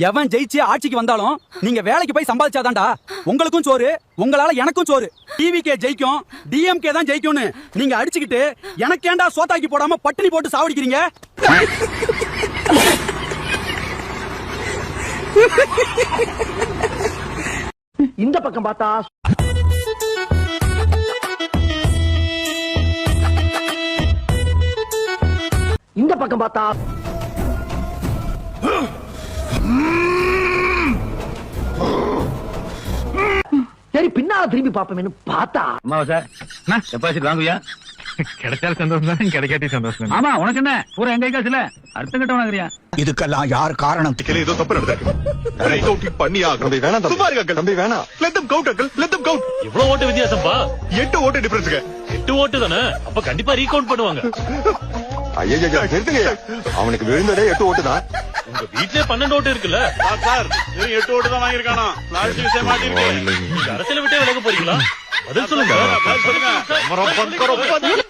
எவன் ஜெயிச்சு ஆட்சிக்கு வந்தாலும் நீங்க வேலைக்கு போய் சம்பாதிச்சாதான்டா உங்களுக்கும் சோறு, உங்களால எனக்கும் சோறு. டிவிகே ஜெயிக்கும், டிஎம்கே தான் ஜெயிக்கும்னு நீங்க அடிச்சுக்கிட்டு எனக்கேண்டா சோத்தாக்கி போடாம பட்டினி போட்டு சாவடிக்கிறீங்க? இந்த பக்கம் பார்த்தா இந்த பக்கம் பார்த்தா சரி பின்னால திரும்பி பாப்போம்னு பார்த்தா சார் டெபாசிட் வாங்குவியா? கிடைச்சாலும் சந்தோஷம் தான், கிடைக்காட்டி சந்தோஷம். ஆமா, உனக்கு என்ன பூரா எங்க காசுல அடுத்த கட்ட வாங்குறியா? இதுக்கெல்லாம் யார் காரணம்? ஏதோ தப்பு நடந்தது. பண்ணியா தம்பி வேணாம், தம்பி வேணாம். Let them count, uncle. Let them count. இவ்வளவு ஓட்டு வித்தியாசம்பா? 8 ஓட்டு டிஃபரன்ஸ்ங்க. 8 ஓட்டு தானே? அப்ப கண்டிப்பா ரீகவுண்ட் பண்ணுவாங்க. ஐயா நிறுத்துங்க. அவனுக்கு விழுந்ததே 8 ஓட்டு தான். உங்க வீட்லயே 12 ஓட்டு இருக்குல்ல சார்? 8 ஓட்டு தான் வாங்கிருக்கானோ? லாஸ்ட் விஷயம் மாட்டிருக்கு. அரசியலை விட்டே விலக போறீங்களா? பதில் சொல்லுங்க. சொல்லுங்க.